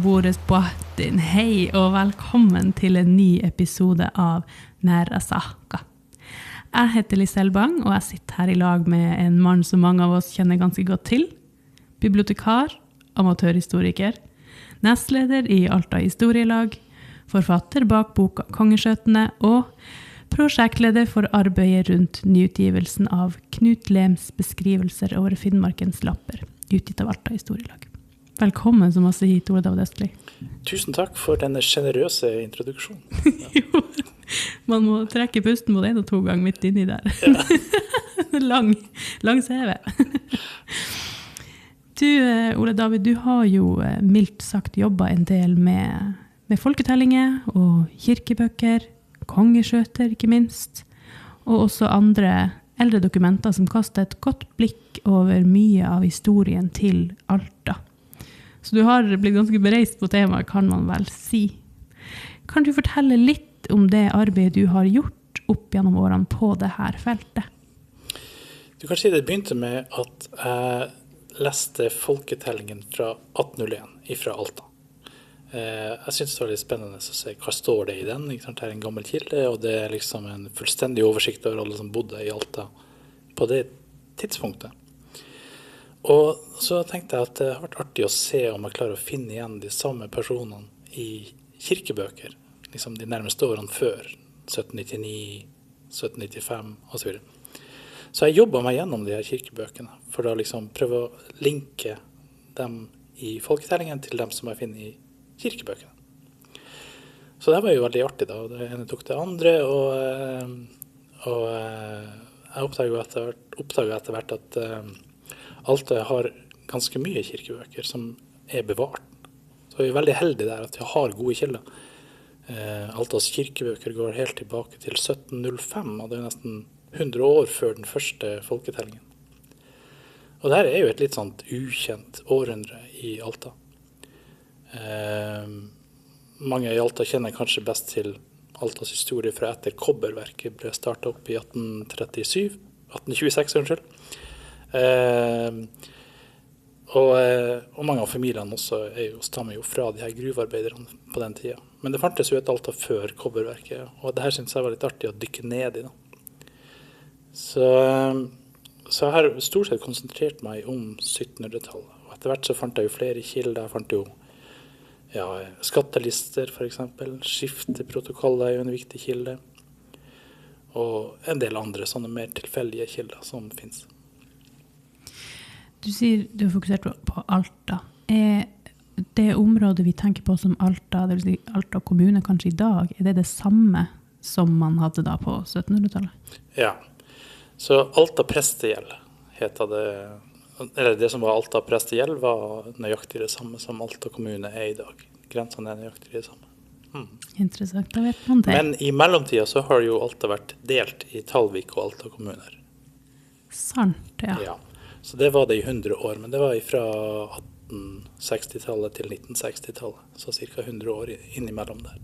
Boris Boatin, hei og velkommen til en ny episode av Næra Saka. Jeg heter Lisel Bang, og jeg sitter her i lag med en mann som mange av oss kjenner ganske godt til. Bibliotekar, amatørhistoriker, nestleder i Alta Historielag, forfatter bak boka Kongeskjøtene og prosjektleder for arbeidet rundt nyutgivelsen av Knut Lems beskrivelser over Finnmarkens lapper, utgitt av Alta Historielag. Velkommen så masse hit, Ole David Østli. Tusen takk for denne generøse introduksjonen. Jo, man må trekke pusten både 1 og 2 ganger midt inni der. Ja. lang CV. Du, Ole David, du har jo mildt sagt jobbet en del med folketellinger og kirkebøker, kongeskjøter ikke minst, og også andre eldre dokumenter som kaster et godt blikk over mye av historien til Alta. Så du har blitt ganske bereist på temaet, kan man vel si. Kan du fortelle litt om det arbeidet du har gjort opp gjennom årene på det her feltet? Du kan si det begynte med at jeg leste folketellingen fra 1801 fra Alta. Jeg synes det var litt spennende å se hva står det i den. Det er en gammel kilde, og det er liksom en fullstendig oversikt over alle som bodde i Alta på det tidspunktet. Og så tenkte jeg at det har vært artig å se om jeg klarer å finne igjen de samme personene i kirkebøker, liksom de nærmeste årene før, 1799, 1795 og så videre. Så jeg jobbet meg gjennom de her kirkebøkene, for å liksom prøve å linke dem i folketellingen til dem som jeg finner i kirkebøkene. Så det var jo veldig artig da, og det ene tok det andre, og jeg oppdaget etter hvert at Alta har ganske mye kirkebøker som er bevart. Så vi er veldig heldige der at vi har gode kilder. Altas kirkebøker går helt tilbake til 1705, og det er nesten 100 år før den første folketellingen. Og det her er jo et litt sånt ukjent århundre i Alta. Mange i Alta kjenner kanskje best til Altas historie fra etter kobberverket ble startet opp i 1826, unnskyld. Og mange av familiene også stammer jo fra de her gruvearbeiderne på den tiden. Men det fantes jo et Alta før kobberverket, og det her synes jeg var litt artig å dykke ned i da. Så jeg har stort sett konsentrert meg om 1700-tallet, og etter hvert så fant jeg jo flere kilder. Jeg fant jo skattelister for eksempel, skifteprotokoller er jo en viktig kilde, og en del andre sånne mer tilfeldige kilder som finnes. Du sier du har fokusert på Alta. Er det området vi tenker på som Alta, det vil si Alta kommune kanskje i dag, er det samme som man hadde da på 1700-tallet? Ja, så Alta prestegjeld heter det, eller det som var Alta prestegjeld var nøyaktig det samme som Alta kommune er i dag. Grensene er nøyaktig det samme. Interessant, da vet man det. Men i mellomtida så har jo Alta vært delt i Talvik og Alta kommuner. Sant, ja. Ja. Så det var det i 100 år, men det var fra 1860-tallet til 1960-tallet, så cirka 100 år innimellom der.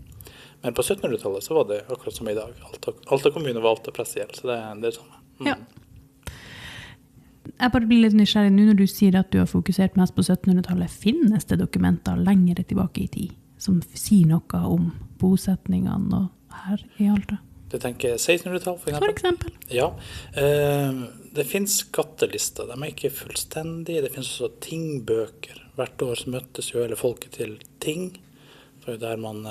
Men på 1700-tallet så var det akkurat som i dag. Alta kommune var Alta prestegjeld, så det er det samme. Ja. Jeg bare blir litt nysgjerrig nå når du sier at du har fokusert mest på 1700-tallet. Finnes det dokumenter lengre tilbake i tid som sier noe om bosetningene og her i Alta? Du tenker 1600-tall for eksempel? Ja, det finnes skattelister. De er ikke fullstendige. Det finnes også tingbøker. Hvert år så møttes jo hele folket til ting, for der man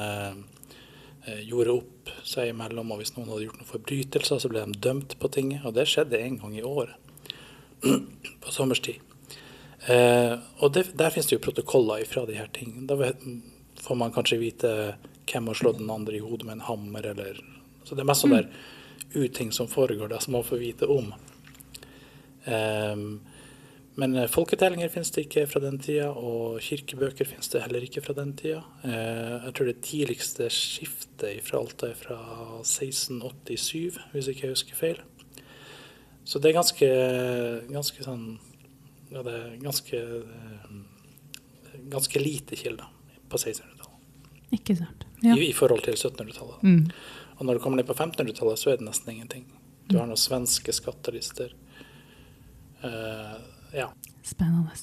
gjorde opp seg imellom, og hvis noen hadde gjort noen forbrytelser, så ble de dømt på tinget, og det skjedde en gang i året, på sommerstid. Og der finnes det jo protokoller fra de her tingene. Da får man kanskje vite hvem har slått den andre i hodet med en hammer, eller så det er mest sånn der uting som foregår der, som man får vite om. Men folketellinger finnes det ikke fra den tida, og kirkebøker finnes det heller ikke fra den tida. Jeg tror det tidligste skiftet fra Alta er fra 1687, hvis ikke jeg husker feil. Så det er ganske sånn Ja, det er ganske lite kilder på 1600-tallet. Ikke sant. Ja. I forhold til 1700-tallet. Og når du kommer ned på 1500-tallet, så er det nesten ingenting. Du har noen svenske skattelister. Ja. Spennende.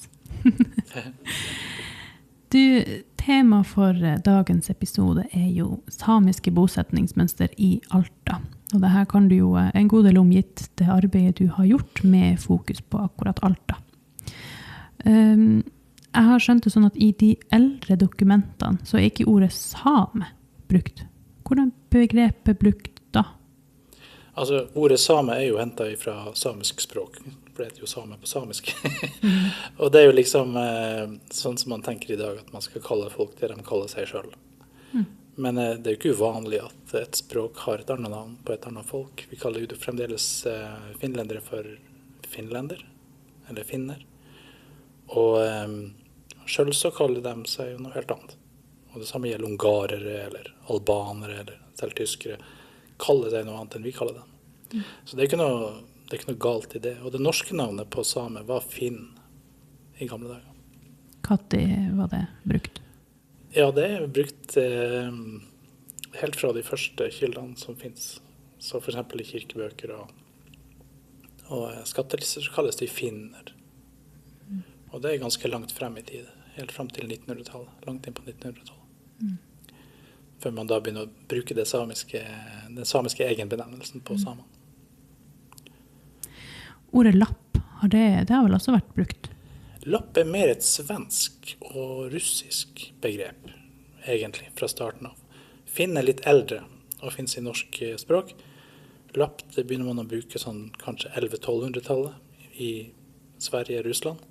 Tema for dagens episode er jo samiske bosetningsmønster i Alta. Og det her kan du jo en god del omgitt det arbeidet du har gjort med fokus på akkurat Alta. Jeg har skjønt det sånn at i de eldre dokumentene så er ikke ordet same brukt. Hvordan begrepet brukt da? Altså, ordet same er jo hentet fra samisk språk. For det er jo same på samisk. Og det er jo liksom sånn som man tenker i dag, at man skal kalle folk det de kaller seg selv. Men det er jo ikke uvanlig at et språk har et annet navn på et annet folk. Vi kaller jo fremdeles finlendere for finlender, eller finner. Og selv så kaller de seg jo noe helt annet. Og det samme gjelder ungarere, eller albanere, eller selv tyskere. Kaller seg noe annet enn vi kaller dem. Så det er ikke noe galt i det. Og det norske navnet på same var Finn i gamle dager. Når var det brukt? Ja, det er brukt helt fra de første kildene som finnes. Så for eksempel i kirkebøker og skattelister så kalles de finner. Og det er ganske langt frem i tid, helt frem til 1900-tallet, langt inn på 1900-tallet. Før man da begynner å bruke den samiske egenbenevnelsen på samen. Ordet lapp, det har vel også vært brukt? Lapp er mer et svensk og russisk begrep, egentlig, fra starten av. Finn er litt eldre og finnes i norsk språk. Lapp, det begynner man å bruke sånn kanskje 1100-1200-tallet i Sverige og Russland.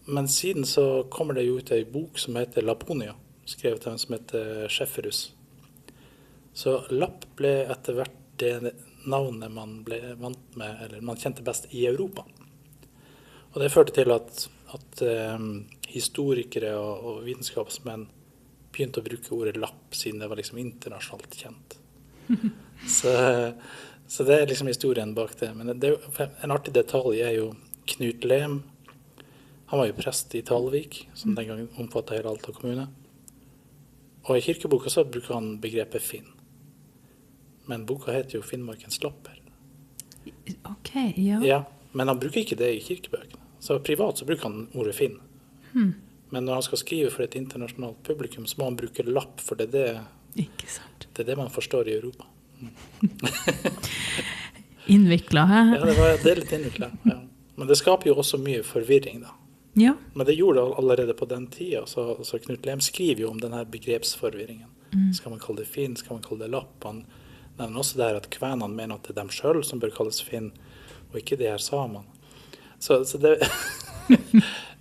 Men siden så kommer det jo ut en bok som heter Laponia, skrevet av en som heter Schäferus. Så lapp ble etter hvert det navnet man ble vant med, eller man kjente best i Europa. Og det førte til at historikere og vitenskapsmenn begynte å bruke ordet lapp, siden det var liksom internasjonalt kjent. Så det er liksom historien bak det. Men en artig detalj er jo Knut Lem. Han var jo prest i Talvik, som den gangen omfattet hele Alta kommune. Og i kirkeboka så bruker han begrepet Finn. Men boka heter jo Finnmarkens lapper. Ok, ja. Ja, men han bruker ikke det i kirkebøkene. Så privat så bruker han ordet Finn. Men når han skal skrive for et internasjonalt publikum, så må han bruke lapp, for det er Ikke sant. det er det man forstår i Europa. Innviklet, hæ? Ja, det er litt innviklet. Ja. Men det skaper jo også mye forvirring, da. Ja. Men det gjorde det allerede på den tida, så Knut Lem skriver jo om denne begrepsforvirringen. Skal man kalle det Finn, skal man kalle det lapp? Han nevner også der at kvenene mener at det er dem selv som bør kalles Finn, og ikke de her samene. Så det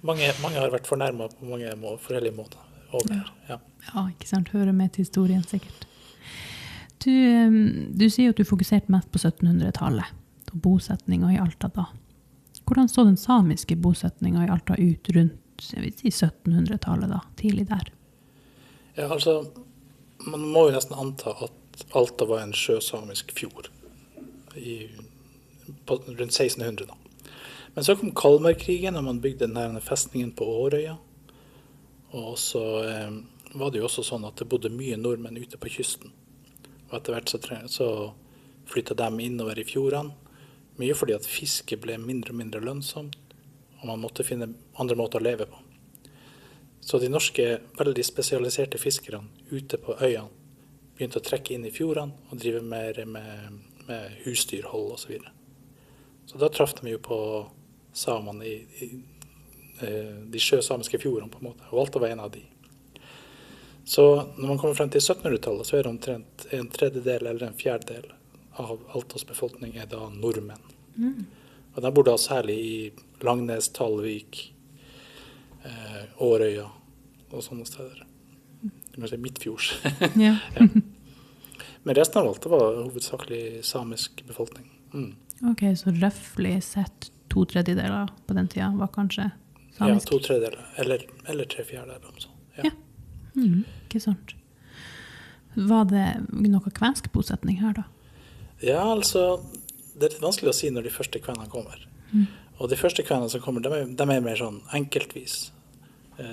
mange har vært fornærmet på mange forskjellige måter over her. Ja. Ja, ikke sant. Hører med til historien sikkert. Du sier at du fokuserte mest på 1700-tallet, og bosetningen i Alta da. Hvordan så den samiske bosetningen i Alta ut rundt 1700-tallet da, tidlig der? Ja, altså, man må jo nesten anta at Alta var en sjøsamisk fjord rundt 1600 da. Men så kom Kalmarkrigen, og man bygde denne festningen på Årøya. Og så var det jo også sånn at det bodde mye nordmenn ute på kysten. Og etter hvert så flyttet de innover i fjordene. Mye fordi at fiske ble mindre og mindre lønnsomt, og man måtte finne andre måter å leve på. Så de norske, veldig spesialiserte fiskerne ute på øyene begynte å trekke inn i fjordene og drive mer med husdyrhold og så videre. Så da traff de jo på samene i de sjøsamiske fjordene på en måte, og Alta var en av de. Så når man kommer frem til 1700-tallet, så er det omtrent en tredjedel eller en fjerdedel av Altas befolkning er da nordmenn. Og de bor da særlig i Langnes, Talvik, Årøya og sånne steder. Du kan si Midtfjords. Ja. Ja. Men resten av Alta var hovedsakelig samisk befolkning. Ok, så røffelig sett 2/3 på den tiden var kanskje samisk? Ja, 2/3 eller 3/4. Ja. Ja. Ikke sant. Var det noe kvensk bosetning her da? Ja, altså, det er litt vanskelig å si når de første kvenene kommer. Og de første kvenene som kommer, de mer sånn enkeltvis.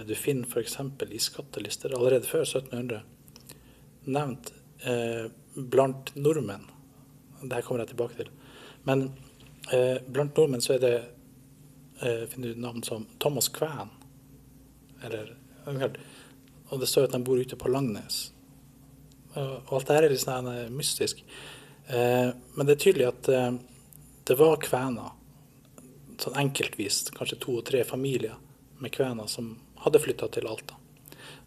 Du finner for eksempel i skattelister allerede før 1700 nevnt blant nordmenn. Dette kommer jeg tilbake til. Men blant nordmenn så det finner du navn som Thomas Kven. Og det står at de bor ute på Langnes. Og alt dette litt sånn mystisk. Men det tydelig at det var kvener, sånn enkeltvis, kanskje 2 og 3 familier med kvener som hadde flyttet til Alta.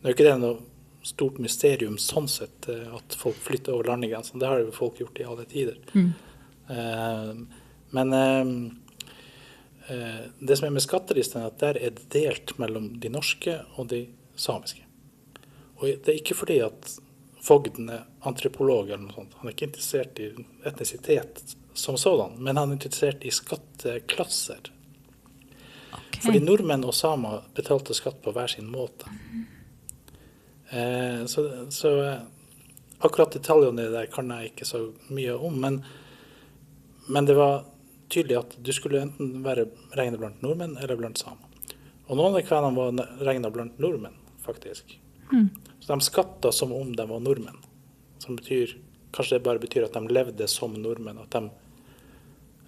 Det ikke det noe stort mysterium sånn sett, at folk flytter over landegrensen. Det har jo folk gjort i alle tider. Men det som med skattelisten, at der det delt mellom de norske og de samiske. Og det ikke fordi at fogden antropolog eller noe sånt. Han ikke interessert i etnisitet som sådan, men han interessert i skatteklasser. Okay. Fordi nordmenn og samer betalte skatt på hver sin måte. Så akkurat detaljene der kan jeg ikke så mye om, men det var tydelig at du skulle enten være regnet blant nordmenn eller blant samer. Og noen av kvenene var regnet blant nordmenn, faktisk. Så de skattet som om de var nordmenn. Som betyr, kanskje det bare betyr at de levde som nordmenn, at de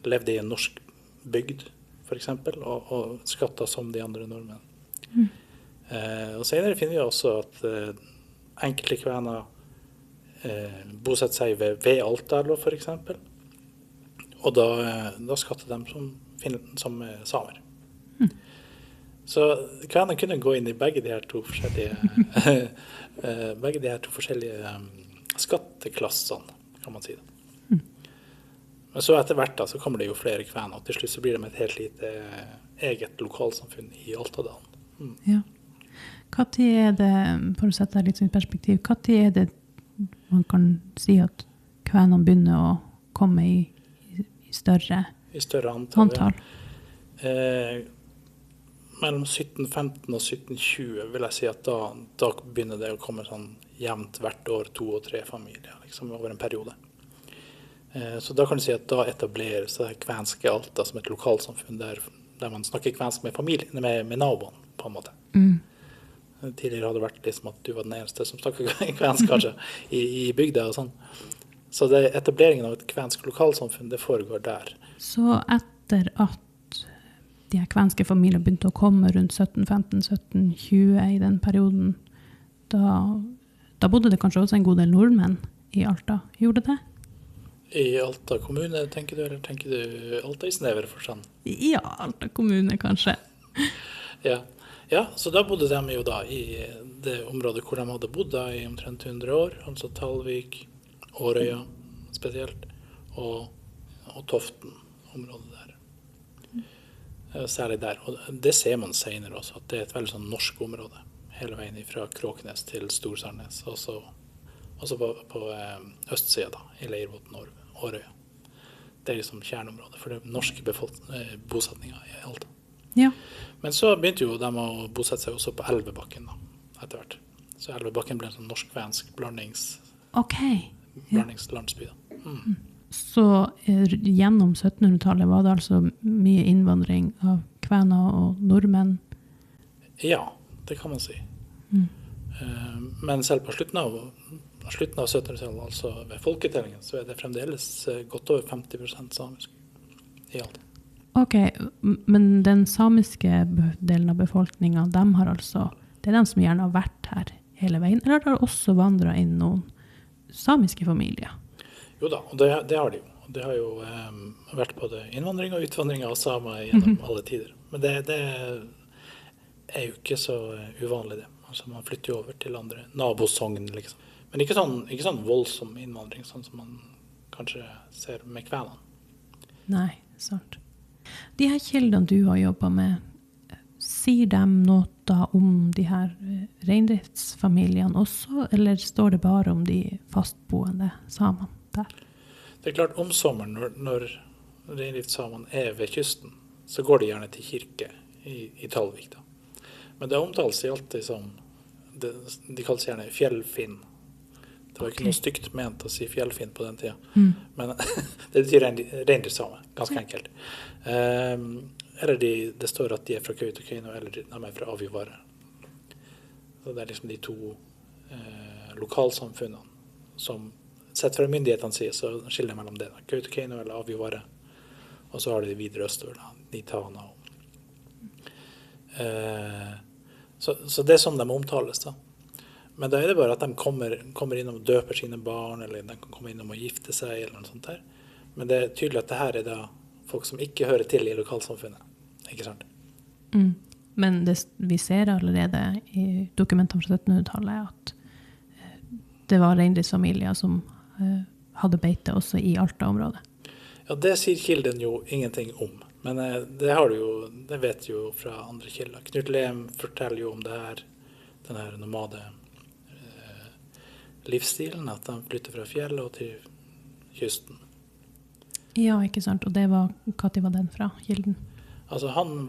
levde i en norsk bygd, for eksempel, og skattet som de andre nordmenn. Og senere finner vi også at enkelte kvener bosetter seg ved Alta, for eksempel. Og da skattet de som samer. Så kvener kunne gå inn i begge de her to forskjellige skatteklassene, kan man si det. Men så etter hvert da, så kommer det jo flere kvener, og til slutt så blir det et helt lite eget lokalsamfunn i Altadalen. Ja. Hva tid det, for å sette det litt i perspektiv, hva tid det man kan si at kvenene begynner å komme i større antall? Ja. Mellom 1715 og 1720 vil jeg si at da begynner det å komme sånn jevnt hvert år 2 og 3 familier, liksom over en periode. Så da kan du si at da etableres det kvenske Alta som et lokalsamfunn der man snakker kvensk med familien, med naboen på en måte. Tidligere hadde det vært liksom at du var den eneste som snakker kvensk kanskje i bygda og sånn. Så etableringen av et kvensk lokalsamfunn, det foregår der. Så etter at de her kvenske familier begynte å komme rundt 1715-1720 i den perioden, da bodde det kanskje også en god del nordmenn i Alta. Gjorde det? I Alta kommune, tenker du, eller tenker du Alta i snever forstand? Ja, Alta kommune kanskje. Ja, så da bodde de jo da i det området hvor de hadde bodd da i omtrent 100 år, altså Talvik, Årøya spesielt, og Toften-området der. Særlig der, og det ser man senere også, at det et veldig sånn norsk område, hele veien fra Kråknes til Storsarnes, også på østsida da, i Leirbotn og Årøya. Det liksom kjerneområdet for det norske bosetninger i Alta. Ja. Men så begynte jo de å bosette seg også på Elvebakken da, etter hvert. Så Elvebakken ble en sånn norsk-kvensk blandingslandsby da. Så gjennom 1700-tallet var det altså mye innvandring av kvener og nordmenn? Ja, det kan man si. Men selv på slutten av 1700-tallet, altså ved folketellingen, så det fremdeles godt over 50% samisk i alt. Ok, men den samiske delen av befolkningen, det er de som gjerne har vært her hele veien, eller har det også vandret inn noen samiske familier? Jo da, og det har de jo. Det har jo vært både innvandring og utvandring av samer gjennom alle tider. Men det er jo ikke så uvanlig det. Altså man flytter jo over til andre nabosogn, liksom. Men ikke sånn voldsom innvandring, sånn som man kanskje ser med kvenene. Nei, sant. De her kildene du har jobbet med, sier de noe om de her reindriftsfamiliene også, eller står det bare om de fastboende samene der? Det er klart, om sommeren, når reindriftssamene ved kysten, så går de gjerne til kirke i Talvik da. Men det omtales alltid som, de kalles gjerne fjellfinn. Det var ikke noe stygt ment å si fjellfinn på den tiden. Men det betyr reindriftssame, ganske enkelt. eller det står at de fra Kautokeino, eller de fra Aviovare. Så det liksom de to lokalsamfunnene som, sett fra myndighetene sier, så skiller mellom det. Kautokeino eller Aviovare. Og så har de videre østover, Nitana. Så det som de omtales da. Men da det bare at de kommer innom og døper sine barn, eller de kan komme innom og gifte seg, eller noe sånt der. Men det tydelig at det her da folk som ikke hører til i lokalsamfunnet. Ikke sant? Men vi ser allerede i dokumenter fra 1700-tallet at det var reindriftsfamilier som hadde beite også i Alta-området. Ja, det sier kilden jo ingenting om. Men det vet jo fra andre kilder. Knut Lehm forteller jo om det her, den her nomade livsstilen, at de flytter fra fjellet og til kysten. Ja, ikke sant. Og det var, hva var den fra, kilden? Altså, han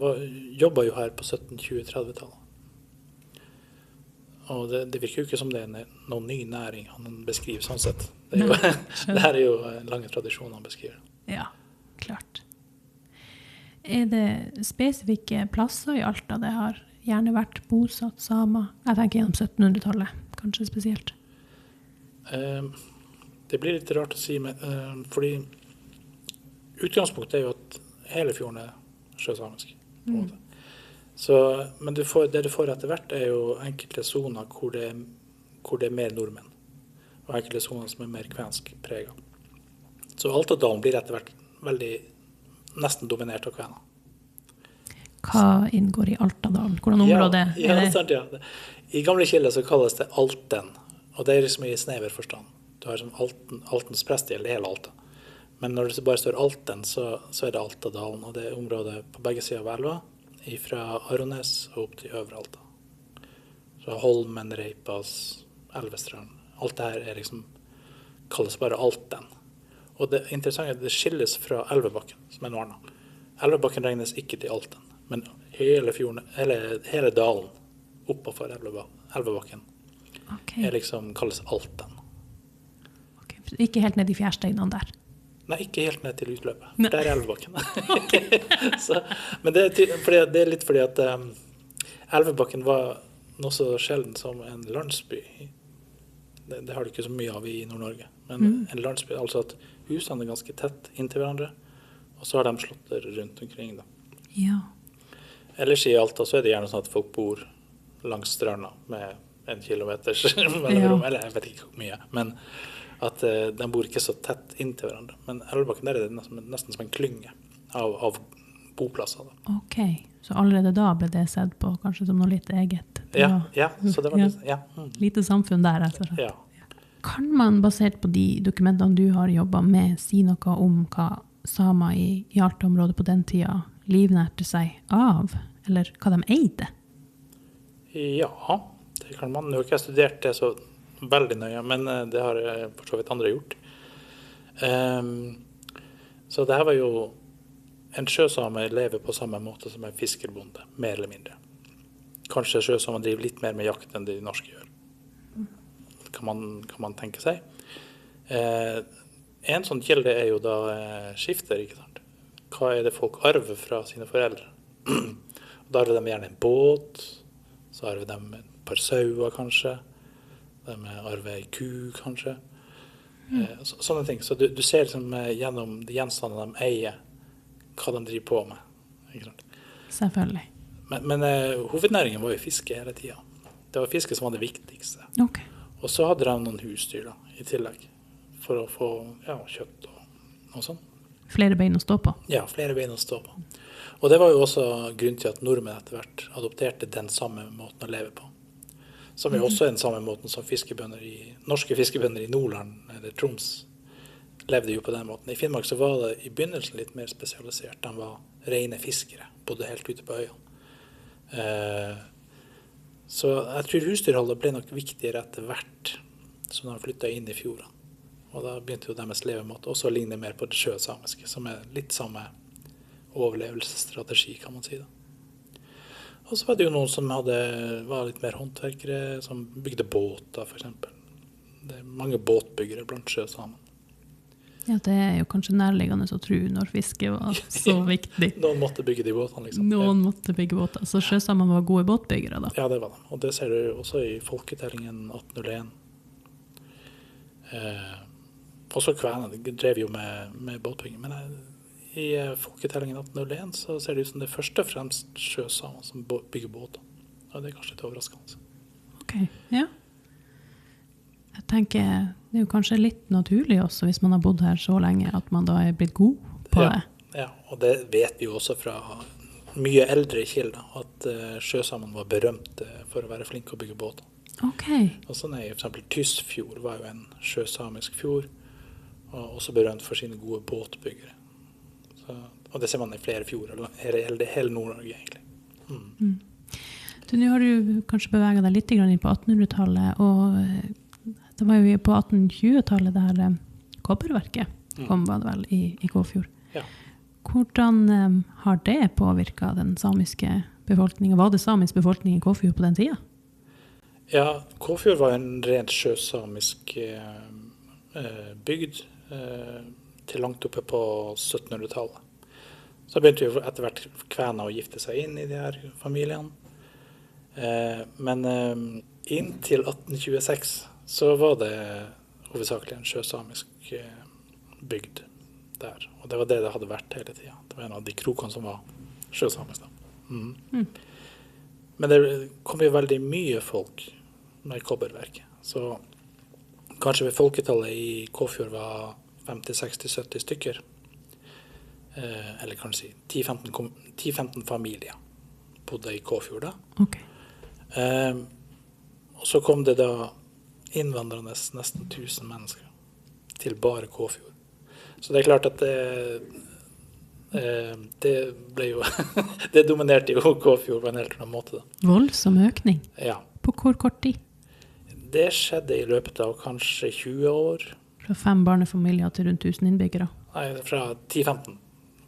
jobbet jo her på 1720-30-tallet. Og det virker jo ikke som det noen ny næring han beskriver sånn sett. Det her jo lange tradisjoner han beskriver. Ja, klart. Det spesifikke plasser i Alta det har gjerne vært bosatt samer? Jeg tenker gjennom 1700-tallet, kanskje spesielt. Det blir litt rart å si, fordi utgangspunktet jo at hele fjorden sjøsamisk. På en måte. Så, men det du får etter hvert jo enkelte zoner hvor det mer nordmenn, og enkelte zoner som mer kvensk preget. Så Altadalen blir etter hvert veldig nesten dominert av kvener. Hva inngår i Altadalen? Hvordan område det? Sant, ja. I gamle kilder så kalles det Alten, og det liksom i snever forstand. Du har som Altens prest gjelder hele Alta. Men når det bare står Alten, så det Altadalen, og det området på begge sider av elva, fra Arones og opp til Øvre Alta. Så Holmen, Reipas, Elvestrand, alt det her liksom, kalles bare Alten. Og det interessante det skilles fra Elvebakken, som noe annet. Elvebakken regnes ikke til Alten, men hele fjorden, hele dalen oppenfor Elvebakken liksom kalles Alten. Okay. Ikke helt ned i fjærsteinene der? Nei, ikke helt ned til utløpet. Nei. Der Elvebakken. Så, men det litt fordi at Elvebakken var noe så sjelden som en landsby. Det har du ikke så mye av i Nord-Norge. Men en landsby, altså at husene ganske tett inntil hverandre, og så har de slåtter rundt omkring. Da. Ja. Ellers i Alta så det gjerne sånn at folk bor langs stranda med 1 kilometers mellomrom, eller jeg vet ikke hvor mye, men at de bor ikke så tett inntil hverandre. Men Elvebakken der det nesten som en klynge av boplasser. Da. Ok, så allerede da ble det sett på kanskje som noe litt eget? Ja, så det var det. Ja. Lite samfunn der, altså. Ja. Kan man, basert på de dokumentene du har jobbet med, si noe om hva samer i Alta-området på den tida livnærte seg av, eller hva de eide? Ja, det kan man. Nå har ikke jeg studert det så veldig nøye, men det har for så vidt andre gjort. Så det her var jo en sjøsame lever på samme måte som en fiskerbonde, mer eller mindre. Kanskje sjøsame driver litt mer med jakt enn de norske gjør. Kan man tenke seg. En sånn kilde jo da skifter, ikke sant? Hva det folk arver fra sine foreldre? Da arver de gjerne en båt, så arver de et par sauer kanskje, de arver en ku kanskje. Sånne ting. Så du ser liksom gjennom de gjenstandene de eier, hva de driver på med. Ikke sant? Selvfølgelig. Men hovednæringen var jo fiske hele tiden. Det var fiske som var det viktigste. Okay. Og så hadde de noen husdyr da, i tillegg, for å få kjøtt og sånn. Flere bein å stå på? Ja, flere bein å stå på. Og det var jo også grunnen til at nordmenn etter hvert adopterte den samme måten å leve på. Som jo også den samme måten som norske fiskebønder i Nordland eller Troms levde jo på den måten. I Finnmark så var det i begynnelsen litt mer spesialisert. De var rene fiskere, bodde helt ute på øyene. Så jeg tror husdyrholdet ble nok viktigere etter hvert, som de flyttet inn i fjordene. Og da begynte jo deres levemåte også å ligne mer på det sjøsamiske, som litt samme overlevelsesstrategi, kan man si da. Og så var det jo noen som var litt mer håndverkere, som bygde båter for eksempel. Det mange båtbyggere blant sjøsamen. Ja, det jo kanskje nærliggende å tro når fiske var så viktig. Noen måtte bygge de båtene, liksom. Noen måtte bygge båter. Så sjøsamene var gode båtbyggere, da? Ja, det var de. Og det ser du også i folketellingen 1801. Også kvenene drev jo med båtbygging. Men i folketellingen 1801 så ser det ut som det første og fremst sjøsamer som bygger båter. Og det kanskje litt overraskende. Ok, ja. Jeg tenker, det jo kanskje litt naturlig også, hvis man har bodd her så lenge, at man da blitt god på det. Ja, og det vet vi jo også fra mye eldre kilder, at sjøsamene var berømte for å være flinke å bygge båter. Ok. Og sånn for eksempel Tysfjord var jo en sjøsamisk fjord, og også berømt for sine gode båtbyggere. Så, og det ser man i flere fjorder, hele Nord-Norge egentlig. Nå har du kanskje beveget deg litt inn på 1800-tallet, og det var jo på 1820-tallet det her kobberverket kom, var det vel, i Kåfjord. Ja. Hvordan har det påvirket den samiske befolkningen? Var det samisk befolkning i Kåfjord på den tiden? Ja, Kåfjord var en rent sjøsamisk bygd til langt oppe på 1700-tallet. Så begynte jo etter hvert kvener å gifte seg inn i de her familiene. Men inntil 1826 så var det hovedsakelig en sjøsamisk bygd der. Og det var det hadde vært hele tiden. Det var en av de krokene som var sjøsamisk. Men det kom jo veldig mye folk med kobberverket. Så kanskje ved folketallet i Kåfjord var 50-60-70 stykker. Eller kanskje 10-15 familier bodde i Kåfjord da. Ok. Og så kom det da innvandrende nesten 1000 mennesker til bare Kåfjord. Så det klart at det ble jo det dominerte jo Kåfjord på en helt annen måte da. Voldsom økning? Ja. På hvor kort tid? Det skjedde i løpet av kanskje 20 år. Fra 5 barnefamilier til rundt 1000 innbyggere? Nei, fra 10-15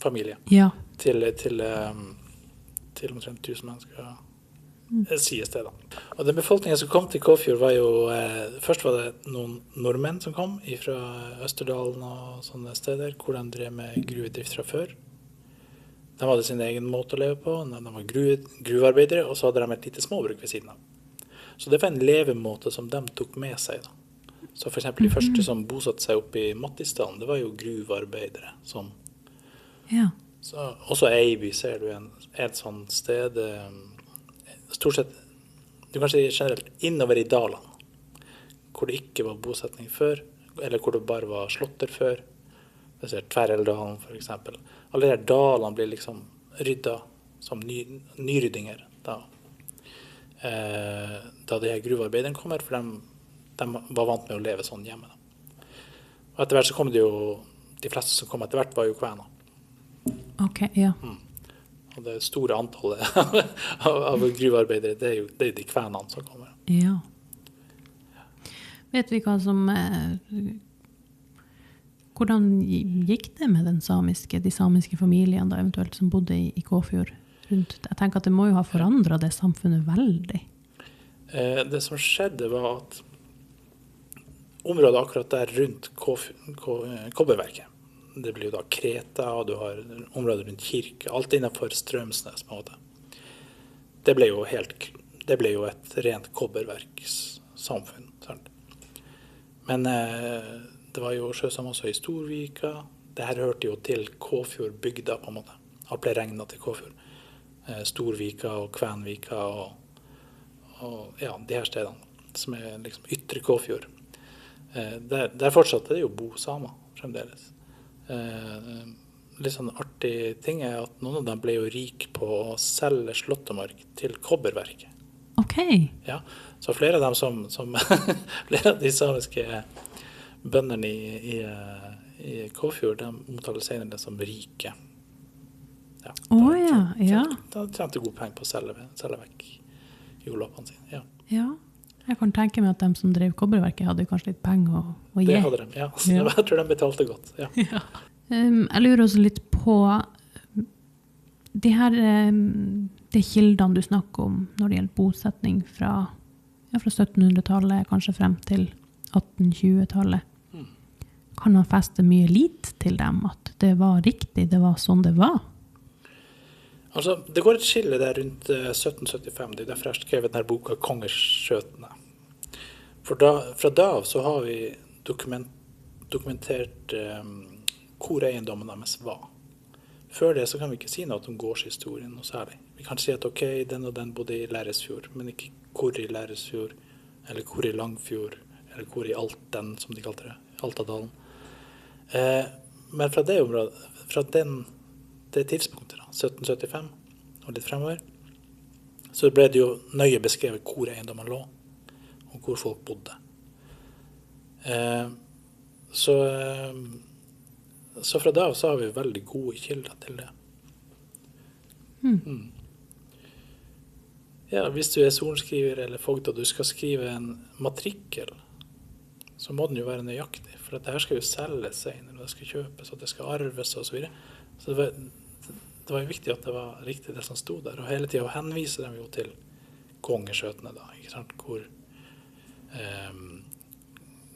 familier. Ja. Til omtrent 1000 mennesker. Det sies det da. Og den befolkningen som kom til Kåfjord var jo, først var det noen nordmenn som kom fra Østerdalen og sånne steder, hvor de drev med gruvedrift fra før. De hadde sin egen måte å leve på, de var gruvearbeidere, og så hadde de et lite småbruk ved siden av. Så det var en levemåte som de tok med seg da. Så for eksempel de første som bosatte seg oppe i Mattisdalen, det var jo gruvearbeidere. Som, Ja. så, også Eiby ser du et sånt sted, stort sett, du kan si generelt, innover i dalene, hvor det ikke var bosetning før, eller hvor det bare var slåtter før. Det ser Tverreldalen for eksempel. Alle de dalene blir liksom rydda som nyryddinger da de her gruvearbeiderne kommer, for de var vant med å leve sånn hjemme. Da. Og etter hvert så kom det jo, de fleste som kom etter hvert var jo kvener. Ok, ja. Og det store antallet av gruvearbeidere, det er jo de kvenene som kommer. Ja. Vet vi hva som... hvordan gikk det med de samiske familiene da, eventuelt som bodde i Kåfjord rundt? Jeg tenker at det må jo ha forandret det samfunnet veldig. Det som skjedde var at området akkurat der rundt kobberverket, det blir jo da Kreta, og du har området rundt kirke, alt innenfor Strømsnes på en måte. Det ble jo et rent kobberverkssamfunn. Sant? Men det var jo sjøsam også i Storvika. Det her hørte jo til Kåfjord bygda på en måte. Alt ble regnet til Kåfjord. Storvika og Kvenvika og ja, de her stedene som er liksom ytre Kåfjord. Der fortsatte det jo bo samer fremdeles. Litt sånn artig ting er at noen av dem ble jo rik på å selge slåttemark til kobberverket. Ok. Ja, så flere av dem som flere av de samiske bønderne i Kåfjord, de omtaler senere det som rike. Ja, ja. De tjente god penger på å selge vekk jordloppene sine. Ja. Ja. Jeg kan tenke meg at de som drev kobberverket hadde kanskje litt penger å gi. Det hadde de, ja. Så jeg tror de betalte godt. Ja. Ja. Jeg lurer også litt på de kildene du snakker om når det gjelder bosetning fra 1700-tallet, kanskje frem til 1820-tallet. kan man feste mye lit til dem, at det var riktig, det var sånn det var? Altså, det går et skille der rundt 1775, det derfor jeg skrev denne boka «Kongersskjøtene». For fra da av så har vi dokumentert hvor eiendommen deres var. Før det så kan vi ikke si noe om gårdshistorien noe særlig. Vi kan si at ok, den og den bodde i Læresfjord, men ikke hvor i Læresfjord, eller hvor i Langfjord, eller hvor i Alten, som de kalte det, Altadalen. Men fra det området, fra det tidspunktet, 1775 og litt fremover, så ble det jo nøye beskrevet hvor eiendommen lå, og hvor folk bodde. Så fra da av så har vi veldig gode kilder til det. Ja, hvis du er sorenskriver eller fogd, og du skal skrive en matrikkel, så må den jo være nøyaktig, for at det her skal jo selges senere, og det skal kjøpes, og det skal arves, og så videre. Så det var jo viktig at det var riktig det som stod der, og hele tiden henviser dem jo til kongersskjøtene da, ikke sant,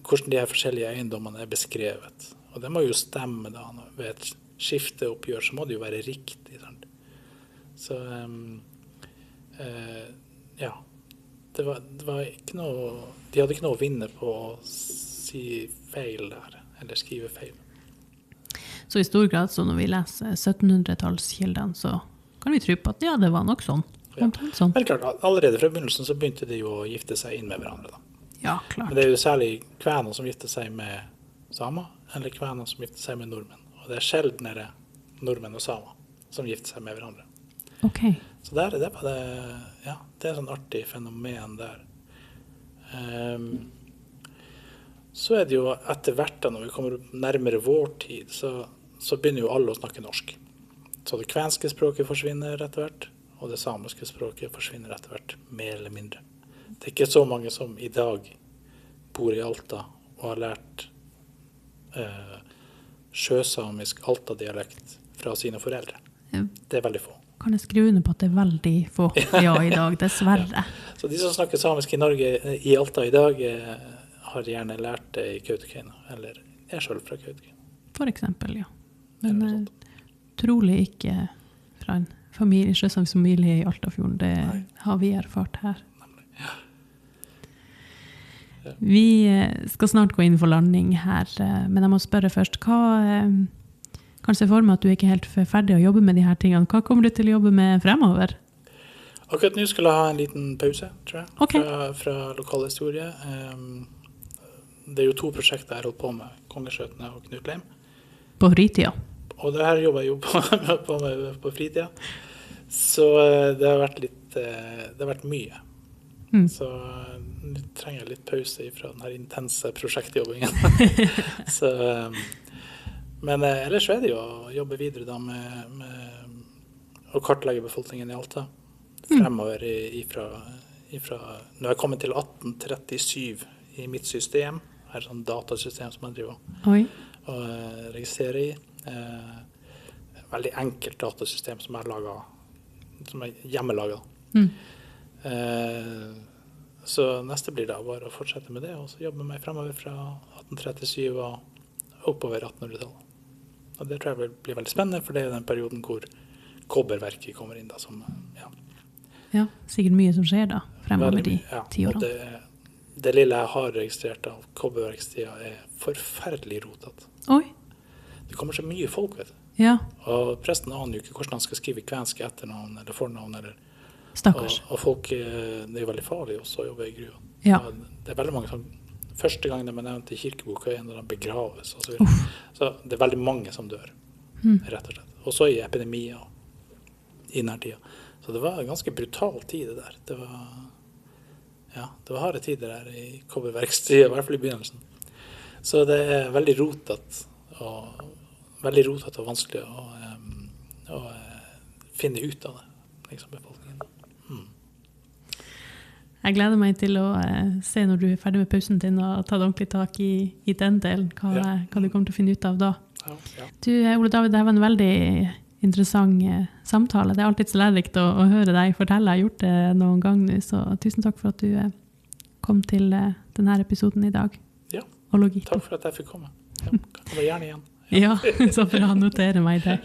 hvordan de her forskjellige eiendommene er beskrevet. Og det må jo stemme da, ved et skifteoppgjør så må det jo være riktig, sant? Så ja, det var ikke noe, de hadde ikke noe å vinne på å si feil der, eller skrive feil. Så i stor grad, så når vi leser 1700-tallskildene, så kan vi tro på at ja, det var nok sånn. Ja. Men klart, allerede fra begynnelsen så begynte de jo å gifte seg inn med hverandre da. Ja, klart. Men det er jo særlig kvener som gifter seg med samer, eller kvener som gifter seg med nordmenn. Og det er sjeldnere nordmenn og samer som gifter seg med hverandre. Ok. Så det er et sånn artig fenomen der. Så er det jo etter hvert da, når vi kommer nærmere vår tid, så begynner jo alle å snakke norsk. Så det kvenske språket forsvinner etter hvert, og det samiske språket forsvinner etter hvert, mer eller mindre. Det er ikke så mange som i dag bor i Alta og har lært sjøsamisk Alta-dialekt fra sine foreldre. Ja. Det er veldig få. Kan jeg skrive under på at det er veldig få ja i dag, dessverre. Ja. Så de som snakker samisk i Norge, i Alta i dag, har gjerne lært det i Kautokeino, eller er selv fra Kautokeino. For eksempel, ja. Men trolig ikke fra en familie, sjøsamisk familie i Altafjorden. Det har vi erfart her. Ja. Ja. Vi skal snart gå inn for landing her, men jeg må spørre først, kan se for meg at du ikke er helt ferdig å jobbe med de her tingene. Hva kommer du til å jobbe med fremover? Akkurat nå skal jeg ha en liten pause, tror jeg, okay. fra lokalhistorie. Det er jo 2 prosjekter jeg har holdt på med, Kongersskjøtene og Knut Leim. På fritida? Og det her jobber jeg jo på fritida. Så det har vært mye. Så nå trenger jeg litt pause fra den her intense prosjektjobbingen. Så, men ellers er det jo å jobbe videre da med å kartlegge befolkningen i Alta. Fremover ifra når jeg kommer til 1837 i mitt system, her er et sånt datasystem som jeg driver og registrerer i. Veldig enkelt datasystem som jeg laget, som er hjemmelaget. Så neste blir da bare å fortsette med det, og så jobbe meg fremover fra 1837 og oppover 1800-tallet. Og det tror jeg blir veldig spennende, for det er den perioden hvor kobberverket kommer inn da, som, ja, sikkert mye som skjer da, fremover de 10 årene. Og det lille jeg har registrert av kobberverkstida er forferdelig rotet. Oi! Det kommer så mye folk, vet du. Ja. Og presten aner jo ikke hvordan han skal skrive kvenske etternavn eller fornavn, eller stakkars. Og folk, det er jo veldig farlig også å jobbe i gruva. Ja. Det er veldig mange som, første gang de er nevnt i kirkeboka, er når de begraves og så videre. Så det er veldig mange som dør, rett og slett. Og så i epidemier i denne tida. Så det var en ganske brutal tid det der. Det var harde tider der i kobberverkstida, i hvert fall i begynnelsen. Så det er veldig rotet og vanskelig å finne ut av det, liksom, befolkningen. Jeg gleder meg til å se når du er ferdig med pausen din og ta ordentlig tak i den delen, hva du kommer til å finne ut av da. Ja. Du, Ole David, det var en veldig interessant samtale. Det er alltid så lærerikt å høre deg fortelle. Jeg har gjort det noen gang nå, så tusen takk for at du kom til denne episoden i dag. Ja, takk for at jeg fikk komme. Kan være gjerne igjen. Ja, så får jeg notere meg det.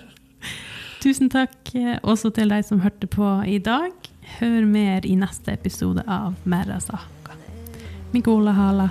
Tusen takk også til deg som hørte på i dag. Hør mer i neste episode av Merra Saka. Mikola Hala.